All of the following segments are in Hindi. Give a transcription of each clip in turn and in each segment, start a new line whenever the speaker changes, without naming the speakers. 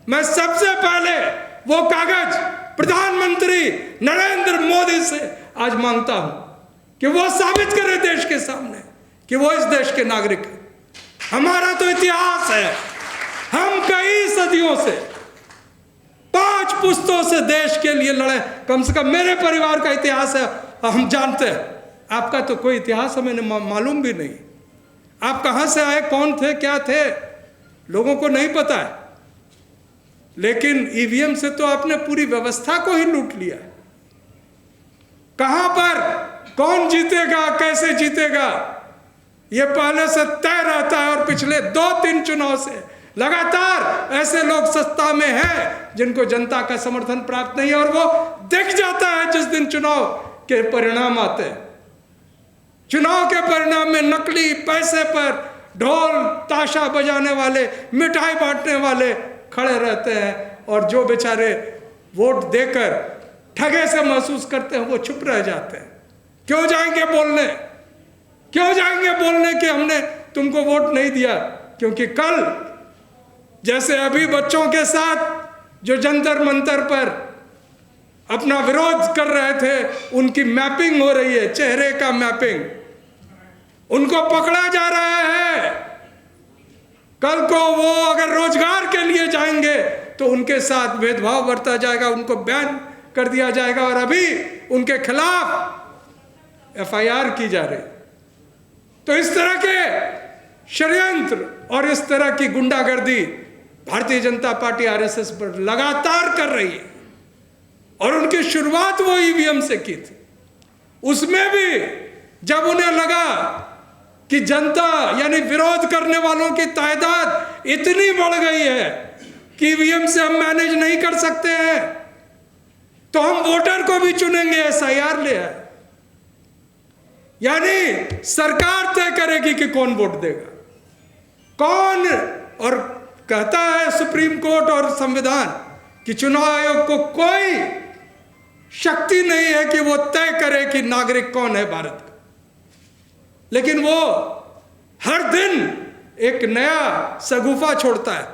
मैं सबसे पहले वो कागज प्रधानमंत्री नरेंद्र मोदी से आज मांगता हूं कि वो साबित करे देश के सामने कि वो इस देश के नागरिक हैं। हमारा तो इतिहास है, हम कई सदियों से 5 पुश्तों से देश के लिए लड़े। कम से कम मेरे परिवार का इतिहास है, हम जानते हैं। आपका तो कोई इतिहास हमें मालूम भी नहीं। आप कहां से आए, कौन थे, क्या थे, लोगों को नहीं पता है। लेकिन ईवीएम से तो आपने पूरी व्यवस्था को ही लूट लिया। कहां पर कौन जीतेगा, कैसे जीतेगा, यह पहले से तय रहता है। और पिछले 2-3 चुनाव से लगातार ऐसे लोग सत्ता में हैं जिनको जनता का समर्थन प्राप्त नहीं है, और वो दिख जाता है जिस दिन चुनाव के परिणाम आते हैं। चुनाव के परिणाम में नकली पैसे पर ढोल ताशा बजाने वाले, मिठाई बांटने वाले खड़े रहते हैं, और जो बेचारे वोट देकर ठगे से महसूस करते हैं वो चुप रह जाते हैं। क्यों जाएंगे बोलने, क्यों जाएंगे बोलने कि हमने तुमको वोट नहीं दिया? क्योंकि कल जैसे अभी बच्चों के साथ जो जंतर मंतर पर अपना विरोध कर रहे थे, उनकी मैपिंग हो रही है, चेहरे का मैपिंग, उनको पकड़ा जा रहा है। कल को वो अगर रोजगार के लिए जाएंगे तो उनके साथ भेदभाव बरता जाएगा, उनको बैन कर दिया जाएगा, और अभी उनके खिलाफ एफआईआर की जा रही। तो इस तरह के षड्यंत्र और इस तरह की गुंडागर्दी भारतीय जनता पार्टी आरएसएस पर लगातार कर रही है, और उनकी शुरुआत वो ईवीएम से की थी। उसमें भी जब उन्हें लगा कि जनता यानी विरोध करने वालों की तादाद इतनी बढ़ गई है कि ईवीएम से हम मैनेज नहीं कर सकते हैं, तो हम वोटर को भी चुनेंगे, एसआईआर ले आए। यानी सरकार तय करेगी कि कौन वोट देगा, कौन। और कहता है सुप्रीम कोर्ट और संविधान कि चुनाव आयोग को कोई शक्ति नहीं है कि वो तय करे कि नागरिक कौन है भारत का। लेकिन वो हर दिन एक नया शगुफा छोड़ता है।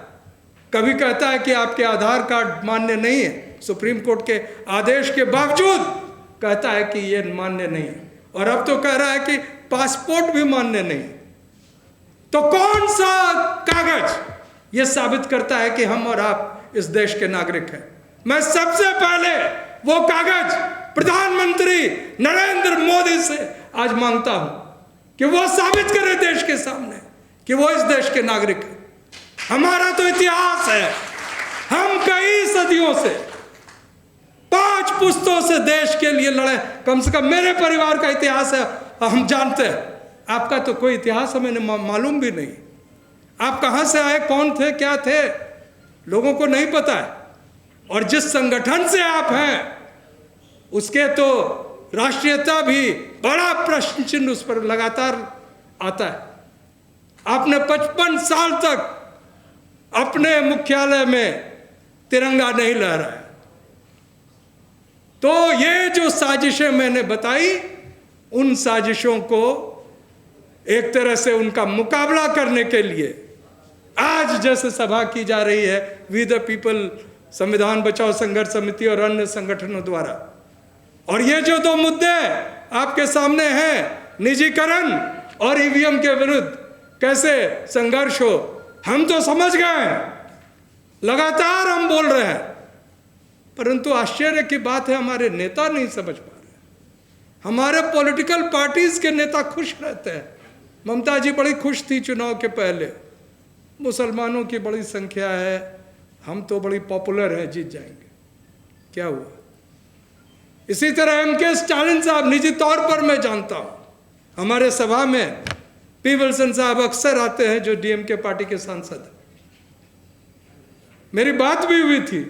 कभी कहता है कि आपके आधार कार्ड मान्य नहीं है, सुप्रीम कोर्ट के आदेश के बावजूद कहता है कि ये मान्य नहीं है, और अब तो कह रहा है कि पासपोर्ट भी मान्य नहीं। तो कौन सा कागज ये साबित करता है कि हम और आप इस देश के नागरिक हैं? मैं सबसे पहले वो कागज प्रधानमंत्री नरेंद्र मोदी से आज मांगता हूं कि वो साबित करे देश के सामने कि वो इस देश के नागरिक हैं। हमारा तो इतिहास है, हम कई सदियों से 5 पुश्तों से देश के लिए लड़े। कम से कम मेरे परिवार का इतिहास है, हम जानते हैं। आपका तो कोई इतिहास हमें मालूम भी नहीं। आप कहां से आए, कौन थे, क्या थे, लोगों को नहीं पता है। और जिस संगठन से आप हैं उसके तो राष्ट्रीयता भी बड़ा प्रश्न चिन्ह उस पर लगातार आता है। आपने 55 साल तक अपने मुख्यालय में तिरंगा नहीं लहराया। तो ये जो साजिशें मैंने बताई, उन साजिशों को एक तरह से उनका मुकाबला करने के लिए आज जैसे सभा की जा रही है वी द पीपल संविधान बचाओ संघर्ष समिति और अन्य संगठनों द्वारा। और ये जो 2 मुद्दे आपके सामने हैं, निजीकरण और ईवीएम के विरुद्ध कैसे संघर्ष हो, हम तो समझ गए हैं, लगातार हम बोल रहे हैं, परंतु आश्चर्य की बात है हमारे नेता नहीं समझ पा रहे। हमारे पॉलिटिकल पार्टीज के नेता खुश रहते हैं। ममता जी बड़ी खुश थी चुनाव के पहले, मुसलमानों की बड़ी संख्या है, हम तो बड़ी पॉपुलर हैं, जीत जाएंगे। क्या हुआ? इसी तरह एमके स्टालिन साहब, निजी तौर पर मैं जानता हूं, हमारे सभा में पी विल्सन साहब अक्सर आते हैं जो डीएमके पार्टी के सांसद हैं। मेरी बात भी हुई थी,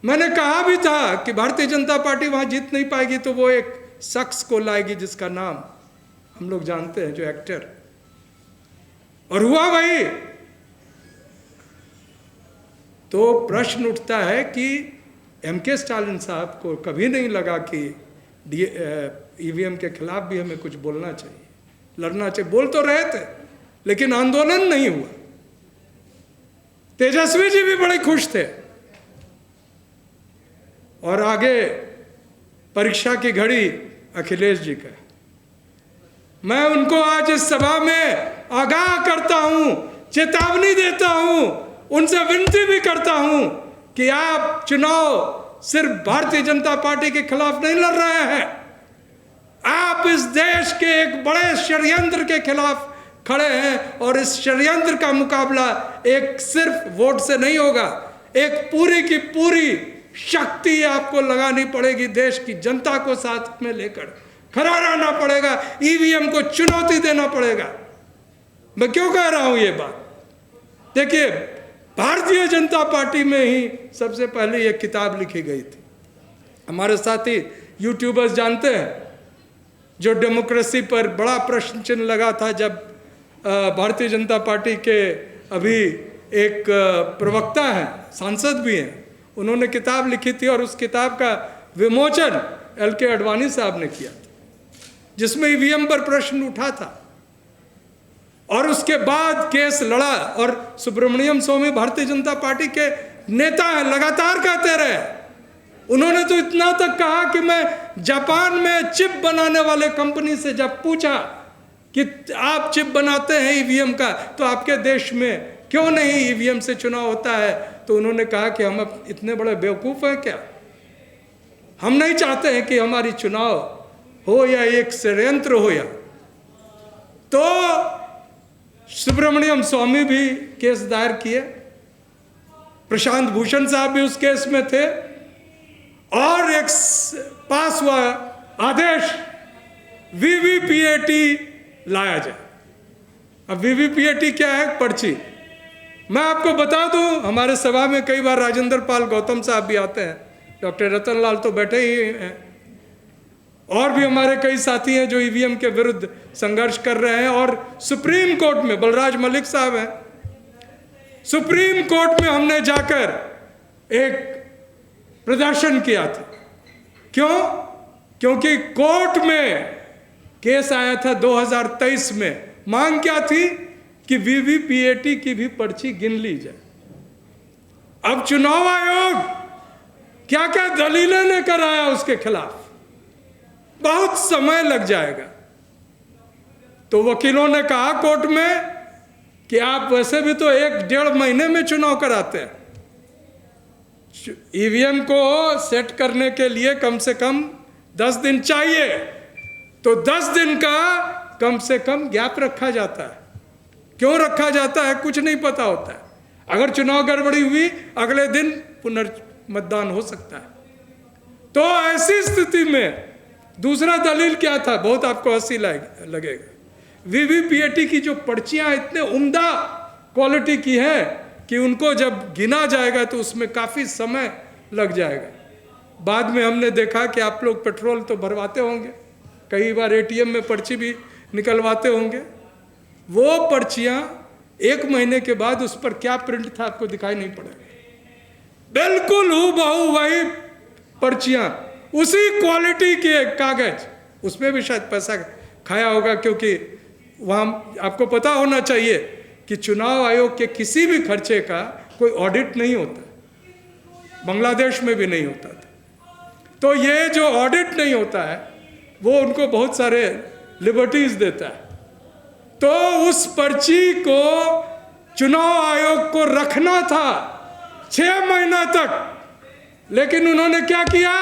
मैंने कहा भी था कि भारतीय जनता पार्टी वहां जीत नहीं पाएगी तो वो एक शख्स को लाएगी जिसका नाम हम लोग जानते हैं, जो एक्टर, और हुआ वही। तो प्रश्न उठता है कि एमके स्टालिन साहब को कभी नहीं लगा कि ईवीएम के खिलाफ भी हमें कुछ बोलना चाहिए, लड़ना चाहिए। बोल तो रहे थे लेकिन आंदोलन नहीं हुआ। तेजस्वी जी भी बड़े खुश थे। और आगे परीक्षा की घड़ी अखिलेश जी का। मैं उनको आज इस सभा में आगाह करता हूं, चेतावनी देता हूं, उनसे विनती भी करता हूं कि आप चुनाव सिर्फ भारतीय जनता पार्टी के खिलाफ नहीं लड़ रहे हैं, आप इस देश के एक बड़े षड्यंत्र के खिलाफ खड़े हैं। और इस षड्यंत्र का मुकाबला एक सिर्फ वोट से नहीं होगा, एक पूरी की पूरी शक्ति आपको लगानी पड़ेगी, देश की जनता को साथ में लेकर खड़ा रहना पड़ेगा, ईवीएम को चुनौती देना पड़ेगा। मैं क्यों कह रहा हूं ये बात? देखिए, भारतीय जनता पार्टी में ही सबसे पहले ये किताब लिखी गई थी। हमारे साथी यूट्यूबर्स जानते हैं, जो डेमोक्रेसी पर बड़ा प्रश्न चिन्ह लगा था जब भारतीय जनता पार्टी के अभी एक प्रवक्ता हैं, सांसद भी हैं, उन्होंने किताब लिखी थी और उस किताब का विमोचन LK आडवाणी साहब ने किया था, जिसमें ईवीएम पर प्रश्न उठा था। और उसके बाद केस लड़ा और सुब्रमण्यम स्वामी भारतीय जनता पार्टी के नेता हैं, लगातार कहते रहे। उन्होंने तो इतना तक कहा कि मैं जापान में चिप बनाने वाले कंपनी से जब पूछा कि आप चिप बनाते हैं ईवीएम का, तो आपके देश में क्यों नहीं ईवीएम से चुनाव होता है, तो उन्होंने कहा कि हम अब इतने बड़े बेवकूफ़ हैं क्या? हम नहीं चाहते हैं कि हमारी चुनाव हो या एक षड्यंत्र हो। या तो सुब्रमण्यम स्वामी भी केस दायर किए, प्रशांत भूषण साहब भी उस केस में थे, और एक पास हुआ आदेश VVPAT लाया जाए। अब VVPAT क्या है? पर्ची। मैं आपको बता दूं, हमारे सभा में कई बार राजेंद्र पाल गौतम साहब भी आते हैं, डॉक्टर रतन लाल तो बैठे ही हैं, और भी हमारे कई साथी हैं जो ईवीएम के विरुद्ध संघर्ष कर रहे हैं। और सुप्रीम कोर्ट में बलराज मलिक साहब हैं, सुप्रीम कोर्ट में हमने जाकर एक प्रदर्शन किया था। क्यों? क्योंकि कोर्ट में केस आया था 2023 में, मांग क्या थी कि VVPAT की भी पर्ची गिन ली जाए। अब चुनाव आयोग क्या क्या दलीलें लेकर आया उसके खिलाफ, बहुत समय लग जाएगा। तो वकीलों ने कहा कोर्ट में कि आप वैसे भी तो 1-1.5 महीने में चुनाव कराते हैं, ईवीएम को सेट करने के लिए कम से कम 10 दिन चाहिए, तो 10 दिन का कम से कम गैप रखा जाता है। क्यों रखा जाता है कुछ नहीं पता होता है। अगर चुनाव गड़बड़ी हुई, अगले दिन पुनर्मतदान हो सकता है। तो ऐसी स्थिति में दूसरा दलील क्या था, बहुत आपको हंसी लगेगा। VVPAT की जो पर्चियां इतने उम्दा क्वालिटी की हैं कि उनको जब गिना जाएगा तो उसमें काफ़ी समय लग जाएगा। बाद में हमने देखा कि आप लोग पेट्रोल तो भरवाते होंगे, कई बार ATM में पर्ची भी निकलवाते होंगे। वो पर्चियां 1 महीने के बाद उस पर क्या प्रिंट था आपको दिखाई नहीं पड़ेगा, बिल्कुल हूबहू वही पर्चियां, उसी क्वालिटी के कागज, उसमें भी शायद पैसा खाया होगा, क्योंकि वहाँ आपको पता होना चाहिए कि चुनाव आयोग के किसी भी खर्चे का कोई ऑडिट नहीं होता, बांग्लादेश में भी नहीं होता था। तो ये जो ऑडिट नहीं होता है वो उनको बहुत सारे लिबर्टीज देता है। तो उस पर्ची को चुनाव आयोग को रखना था 6 महीना तक, लेकिन उन्होंने क्या किया,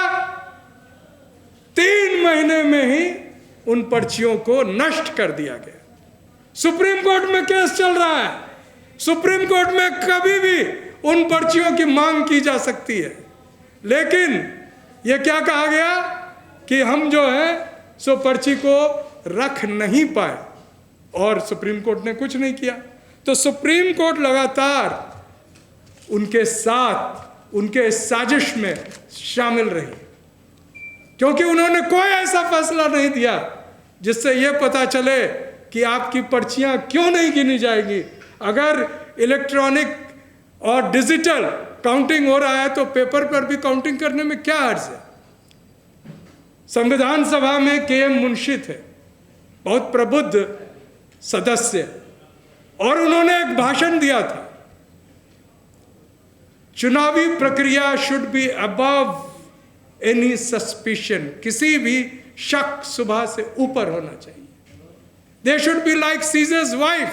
3 महीने में ही उन पर्चियों को नष्ट कर दिया गया। सुप्रीम कोर्ट में केस चल रहा है, सुप्रीम कोर्ट में कभी भी उन पर्चियों की मांग की जा सकती है, लेकिन ये क्या कहा गया कि हम जो है सो पर्ची को रख नहीं पाए, और सुप्रीम कोर्ट ने कुछ नहीं किया। तो सुप्रीम कोर्ट लगातार उनके साथ उनके साजिश में शामिल रही, क्योंकि उन्होंने कोई ऐसा फैसला नहीं दिया जिससे यह पता चले कि आपकी पर्चियां क्यों नहीं गिनी जाएगी। अगर इलेक्ट्रॉनिक और डिजिटल काउंटिंग हो रहा है तो पेपर पर भी काउंटिंग करने में क्या हर्ज है। संविधान सभा में KM मुंशी थे, बहुत प्रबुद्ध सदस्य, और उन्होंने एक भाषण दिया था चुनावी प्रक्रिया should be above any suspicion, किसी भी शक सुबह से ऊपर होना चाहिए। They should be like seizures wife.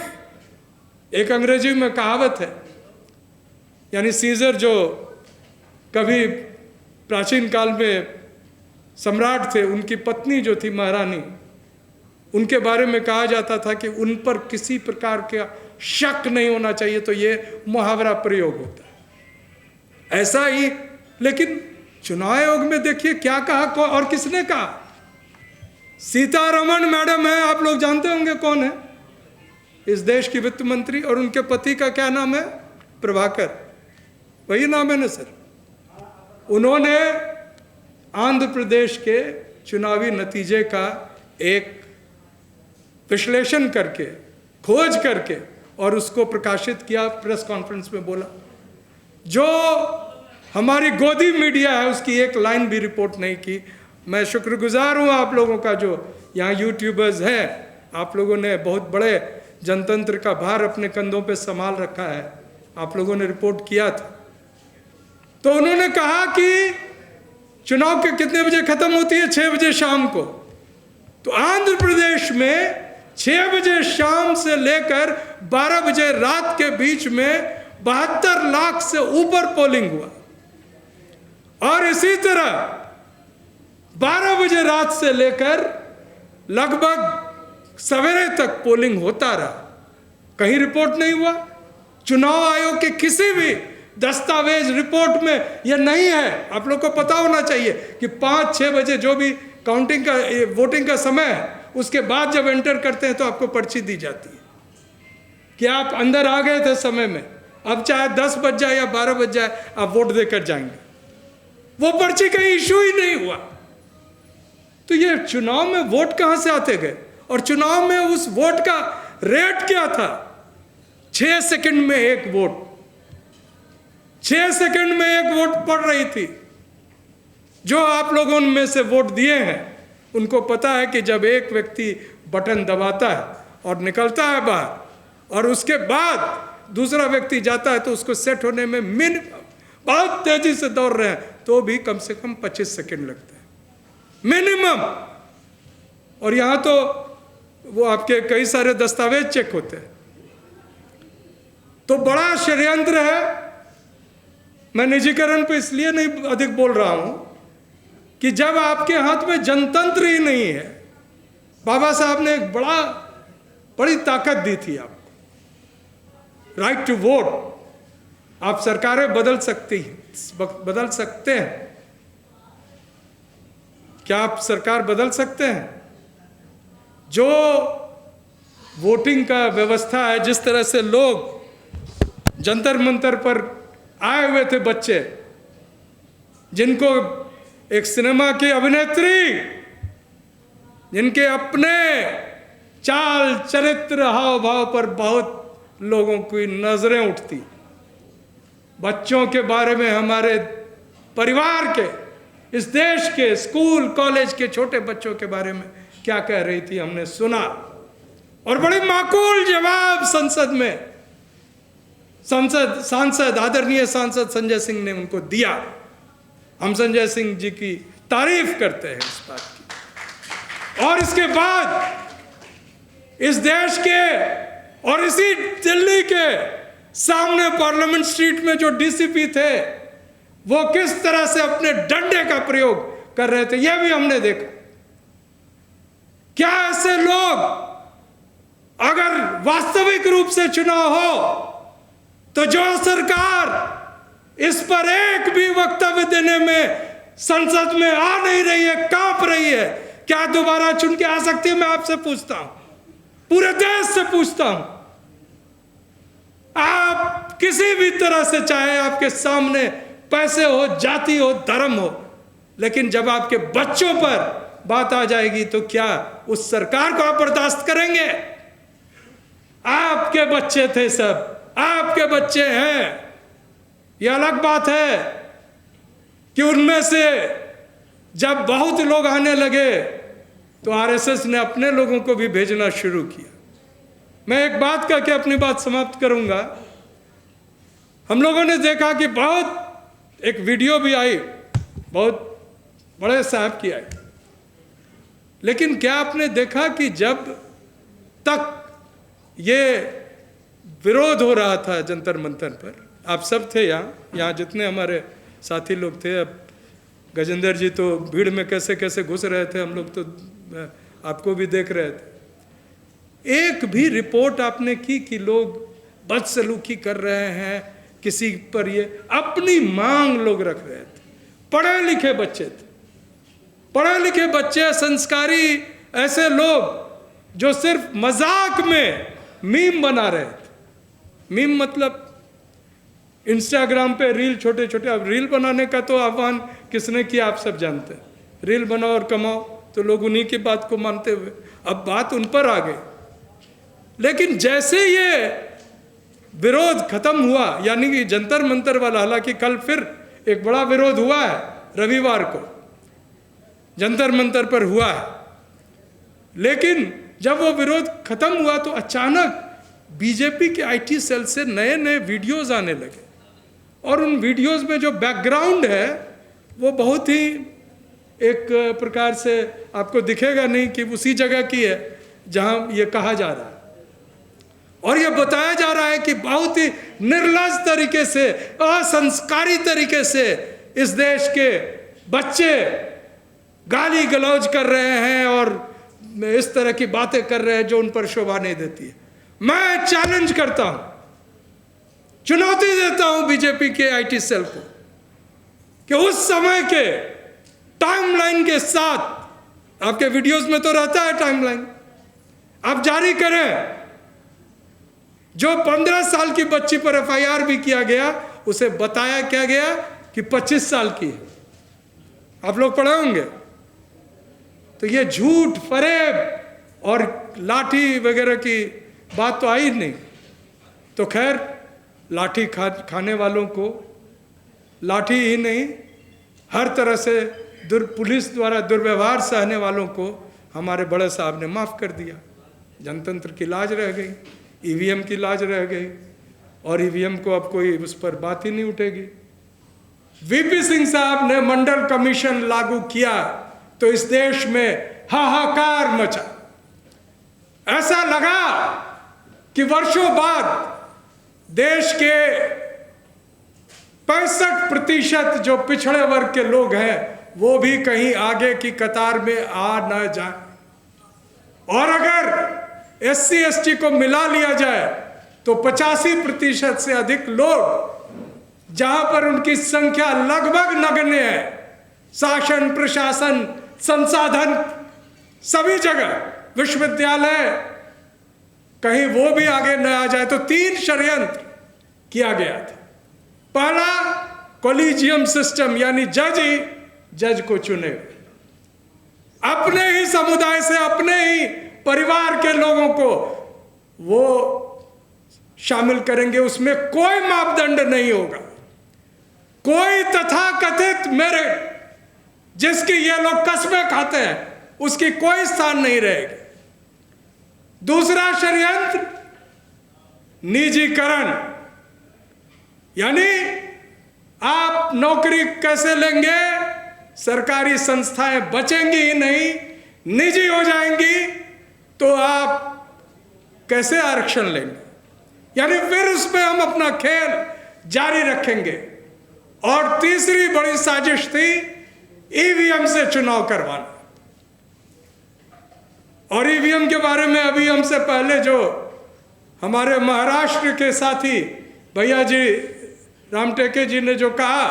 एक अंग्रेजी में कहावत है, यानी सीजर जो कभी प्राचीन काल में सम्राट थे, उनकी पत्नी जो थी महारानी, उनके बारे में कहा जाता था कि उन पर किसी प्रकार का शक नहीं होना चाहिए, तो ये मुहावरा प्रयोग होता है। ऐसा ही लेकिन चुनाव आयोग में देखिए क्या कहा और किसने कहा। सीतारमण मैडम है, आप लोग जानते होंगे कौन है, इस देश की वित्त मंत्री, और उनके पति का क्या नाम है, प्रभाकर, वही नाम है ना सर। उन्होंने आंध्र प्रदेश के चुनावी नतीजे का एक विश्लेषण करके, खोज करके और उसको प्रकाशित किया, प्रेस कॉन्फ्रेंस में बोला। जो हमारी गोदी मीडिया है उसकी एक लाइन भी रिपोर्ट नहीं की। मैं शुक्रगुजार हूँ आप लोगों का, जो यहाँ यूट्यूबर्स हैं, आप लोगों ने बहुत बड़े जनतंत्र का भार अपने कंधों पे संभाल रखा है, आप लोगों ने रिपोर्ट किया था। तो उन्होंने कहा कि चुनाव के कितने बजे खत्म होती है, 6 बजे शाम को। तो आंध्र प्रदेश में 6 बजे शाम से लेकर 12 बजे रात के बीच में 72 लाख से ऊपर पोलिंग हुआ, और इसी तरह 12 बजे रात से लेकर लगभग सवेरे तक पोलिंग होता रहा, कहीं रिपोर्ट नहीं हुआ। चुनाव आयोग के किसी भी दस्तावेज रिपोर्ट में यह नहीं है। आप लोग को पता होना चाहिए कि 5-6 बजे जो भी काउंटिंग का, वोटिंग का समय है, उसके बाद जब एंटर करते हैं तो आपको पर्ची दी जाती है कि आप अंदर आ गए थे समय में। अब चाहे 10 बज जाए या 12 बज जाए, आप वोट देकर जाएंगे। वो पर्ची कहीं इशू ही नहीं हुआ। तो ये चुनाव में वोट कहां से आते गए, और चुनाव में उस वोट का रेट क्या था, 6 सेकंड में एक वोट, 6 सेकंड में एक वोट पड़ रही थी। जो आप लोगों में से वोट दिए हैं उनको पता है कि जब एक व्यक्ति बटन दबाता है और निकलता है बाहर, और उसके बाद दूसरा व्यक्ति जाता है, तो उसको सेट होने में मिनिमम, बहुत तेजी से दौड़ रहे हैं तो भी कम से कम 25 सेकंड लगता है मिनिमम। और यहां तो वो आपके कई सारे दस्तावेज चेक होते हैं। तो बड़ा षड्यंत्र है। मैं निजीकरण पे इसलिए नहीं अधिक बोल रहा हूं कि जब आपके हाथ में जनतंत्र ही नहीं है, बाबा साहब ने एक बड़ी ताकत दी थी आपको, राइट टू वोट। आप सरकारें बदल सकते हैं। क्या आप सरकार बदल सकते हैं? जो वोटिंग का व्यवस्था है, जिस तरह से लोग जंतर मंतर पर आए हुए थे बच्चे, जिनको एक सिनेमा की अभिनेत्री, जिनके अपने चाल चरित्र हाव भाव पर बहुत लोगों की नजरें उठती, बच्चों के बारे में, हमारे परिवार के, इस देश के स्कूल कॉलेज के छोटे बच्चों के बारे में क्या कह रही थी, हमने सुना। और बड़े माकूल जवाब संसद में सांसद आदरणीय सांसद संजय सिंह ने उनको दिया। हम संजय सिंह जी की तारीफ करते हैं इस बात की। और इसके बाद इस देश के और इसी दिल्ली के सामने पार्लियामेंट स्ट्रीट में जो डीसीपी थे, वो किस तरह से अपने डंडे का प्रयोग कर रहे थे, यह भी हमने देखा। क्या ऐसे लोग, अगर वास्तविक रूप से चुनाव हो, तो जो सरकार इस पर एक भी वक्तव्य देने में संसद में आ नहीं रही है, कांप रही है, क्या दोबारा चुन के आ सकती है? मैं आपसे पूछता हूं, पूरे देश से पूछता हूं। आप किसी भी तरह से, चाहे आपके सामने पैसे हो, जाति हो, धर्म हो, लेकिन जब आपके बच्चों पर बात आ जाएगी तो क्या उस सरकार को आप बर्दाश्त करेंगे? आपके बच्चे थे सब, आपके बच्चे हैं। यह अलग बात है कि उनमें से जब बहुत लोग आने लगे तो आरएसएस ने अपने लोगों को भी भेजना शुरू किया। मैं एक बात कह के अपनी बात समाप्त करूंगा। हम लोगों ने देखा कि बहुत एक वीडियो भी आई, बहुत बड़े साहब की आई, लेकिन क्या आपने देखा कि जब तक ये विरोध हो रहा था जंतर मंतर पर, आप सब थे यहाँ जितने हमारे साथी लोग थे, अब गजेंद्र जी तो भीड़ में कैसे कैसे घुस रहे थे, हम लोग तो आपको भी देख रहे थे। एक भी रिपोर्ट आपने की कि लोग बदसलूकी कर रहे हैं किसी पर? ये अपनी मांग लोग रख रहे थे। पढ़े लिखे बच्चे थे, पढ़े लिखे बच्चे, संस्कारी ऐसे लोग जो सिर्फ मजाक में मीम बना रहे थे। मीम मतलब इंस्टाग्राम पे रील, छोटे छोटे। अब रील बनाने का तो आह्वान किसने किया आप सब जानते हैं। रील बनाओ और कमाओ, तो लोग उन्हीं की बात को मानते हुए अब बात उन पर आ गई। लेकिन जैसे ये विरोध खत्म हुआ, यानी कि जंतर मंतर वाला, हालांकि कल फिर एक बड़ा विरोध हुआ है, रविवार को जंतर मंतर पर हुआ है, लेकिन जब वो विरोध खत्म हुआ तो अचानक बीजेपी के आईटी सेल से नए नए वीडियोस आने लगे, और उन वीडियोस में जो बैकग्राउंड है वो बहुत ही एक प्रकार से आपको दिखेगा नहीं कि उसी जगह की है जहां ये कहा जा रहा है। और ये बताया जा रहा है कि बहुत ही निर्लज तरीके से, असंस्कारी तरीके से इस देश के बच्चे गाली गलौज कर रहे हैं और इस तरह की बातें कर रहे हैं जो उन पर शोभा नहीं देती है। मैं चैलेंज करता हूं, चुनौती देता हूं बीजेपी के आईटी सेल को कि उस समय के टाइमलाइन के साथ, आपके वीडियोस में तो रहता है टाइमलाइन, आप जारी करें। जो 15 साल की बच्ची पर एफआईआर भी किया गया, उसे बताया क्या गया कि 25 साल की है। आप लोग पढ़े होंगे। तो ये झूठ, फरेब और लाठी वगैरह की बात तो आई नहीं। तो खैर, लाठी खाने वालों को लाठी ही नहीं, हर तरह से पुलिस द्वारा दुर्व्यवहार सहने वालों को हमारे बड़े साहब ने माफ़ कर दिया। जनतंत्र की लाज रह गई, ईवीएम की लाज रह गई, और ईवीएम को अब कोई उस पर बात ही नहीं उठेगी। वीपी सिंह साहब ने मंडल कमीशन लागू किया तो इस देश में हाहाकार मचा। ऐसा लगा कि वर्षों बाद देश के 65% जो पिछड़े वर्ग के लोग हैं वो भी कहीं आगे की कतार में आ न जाए, और अगर एससी एसटी को मिला लिया जाए तो 85% से अधिक लोग, जहां पर उनकी संख्या लगभग नगण्य है, शासन, प्रशासन, संसाधन सभी जगह, विश्वविद्यालय, कहीं वो भी आगे न आ जाए। तो 3 षड्यंत्र किया गया था। पहला, कॉलेजियम सिस्टम, यानी जज ही जज को चुने, अपने ही समुदाय से, अपने ही परिवार के लोगों को वो शामिल करेंगे, उसमें कोई मापदंड नहीं होगा, कोई तथाकथित मेरिट जिसकी ये लोग कस्में खाते हैं उसकी कोई स्थान नहीं रहेगी। दूसरा षड्यंत्र, निजीकरण, यानी आप नौकरी कैसे लेंगे, सरकारी संस्थाएं बचेंगी ही नहीं, निजी हो जाएंगी, तो आप कैसे आरक्षण लेंगे, यानी फिर उसमें हम अपना खेल जारी रखेंगे। और तीसरी बड़ी साजिश थी ईवीएम से चुनाव करवाना। और ईवीएम के बारे में अभी हमसे पहले जो हमारे महाराष्ट्र के साथी भैया जी रामटेके जी ने जो कहा,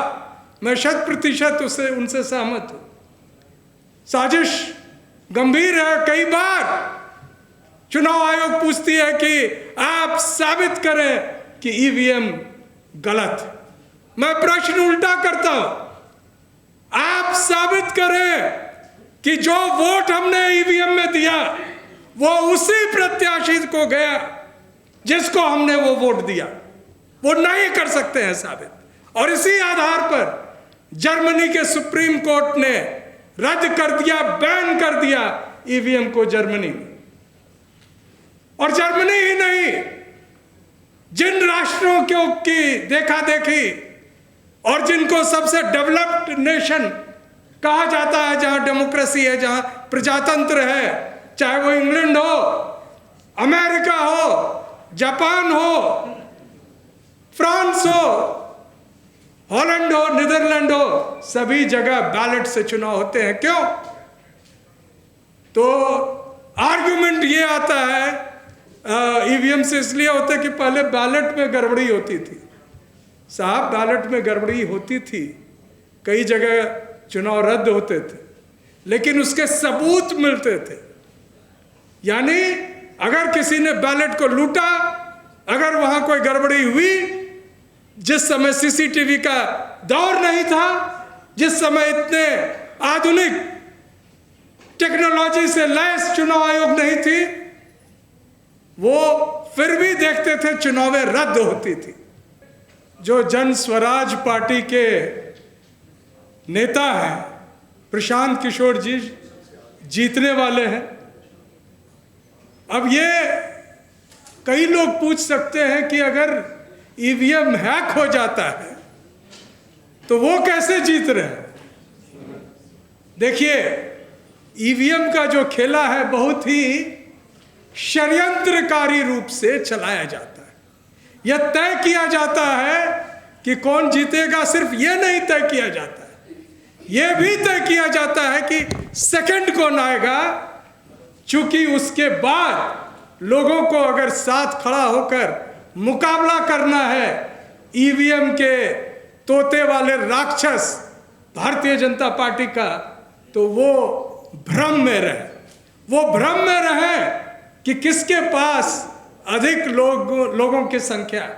मैं 100% उनसे सहमत हूं। साजिश गंभीर है। कई बार चुनाव आयोग पूछती है कि आप साबित करें कि ईवीएम गलत है। मैं प्रश्न उल्टा करता हूं, आप साबित करें कि जो वोट हमने ईवीएम में दिया वो उसी प्रत्याशी को गया जिसको हमने वो वोट दिया। वो नहीं कर सकते हैं साबित। और इसी आधार पर जर्मनी के सुप्रीम कोर्ट ने रद्द कर दिया, बैन कर दिया ईवीएम को जर्मनी में। और जर्मनी ही नहीं, जिन राष्ट्रों की देखा देखी और जिनको सबसे डेवलप्ड नेशन कहा जाता है, जहां डेमोक्रेसी है, जहां प्रजातंत्र है, चाहे वो इंग्लैंड हो, अमेरिका हो, जापान हो, फ्रांस हो, हॉलैंड हो, नीदरलैंड हो, सभी जगह बैलेट से चुनाव होते हैं। क्यों? तो आर्गुमेंट ये आता है ईवीएम से इसलिए होता है कि पहले बैलेट में गड़बड़ी होती थी। साहब, बैलेट में गड़बड़ी होती थी, कई जगह चुनाव रद्द होते थे, लेकिन उसके सबूत मिलते थे। यानी अगर किसी ने बैलेट को लूटा, अगर वहां कोई गड़बड़ी हुई, जिस समय सीसीटीवी का दौर नहीं था, जिस समय इतने आधुनिक टेक्नोलॉजी से लैस चुनाव आयोग नहीं थी, वो फिर भी देखते थे चुनावें रद्द होती थी। जो जन स्वराज पार्टी के नेता हैं प्रशांत किशोर जी जीतने वाले हैं। अब ये कई लोग पूछ सकते हैं कि अगर ईवीएम हैक हो जाता है तो वो कैसे जीत रहे हैं? देखिए, ईवीएम का जो खेला है बहुत ही षड्यंत्रकारी रूप से चलाया जाता है। यह तय किया जाता है कि कौन जीतेगा। सिर्फ यह नहीं तय किया जाता है, यह भी तय किया जाता है कि सेकंड कौन आएगा, चूंकि उसके बाद लोगों को अगर साथ खड़ा होकर मुकाबला करना है ईवीएम के तोते वाले राक्षस भारतीय जनता पार्टी का, तो वो भ्रम में रहे। वो भ्रम में रहे कि किसके पास अधिक लोगों की संख्या।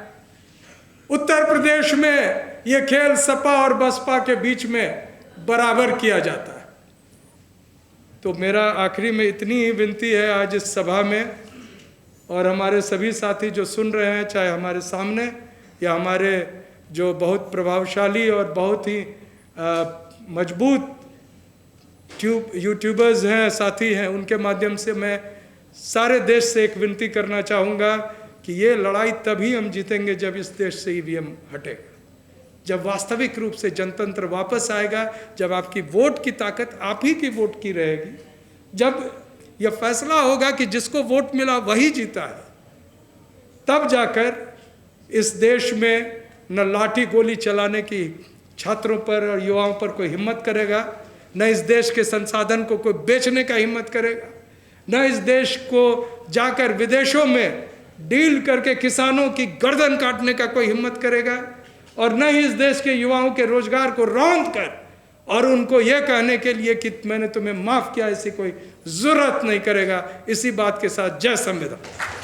उत्तर प्रदेश में ये खेल सपा और बसपा के बीच में बराबर किया जाता है। तो मेरा आखिरी में इतनी ही विनती है आज इस सभा में, और हमारे सभी साथी जो सुन रहे हैं, चाहे हमारे सामने या हमारे जो बहुत प्रभावशाली और बहुत ही मजबूत यूट्यूबर्स हैं, साथी हैं, उनके माध्यम से मैं सारे देश से एक विनती करना चाहूँगा कि ये लड़ाई तभी हम जीतेंगे जब इस देश से ईवीएम हटेगा, जब वास्तविक रूप से जनतंत्र वापस आएगा, जब आपकी वोट की ताकत आप ही की वोट की रहेगी, जब यह फैसला होगा कि जिसको वोट मिला वही जीता है, तब जाकर इस देश में न लाठी गोली चलाने की छात्रों पर और युवाओं पर कोई हिम्मत करेगा, न इस देश के संसाधन को कोई बेचने का हिम्मत करेगा, न इस देश को जाकर विदेशों में डील करके किसानों की गर्दन काटने का कोई हिम्मत करेगा, और न ही इस देश के युवाओं के रोजगार को रौंद कर और उनको यह कहने के लिए कि मैंने तुम्हें माफ़ किया, ऐसी कोई ज़रूरत नहीं करेगा। इसी बात के साथ जय संविधान।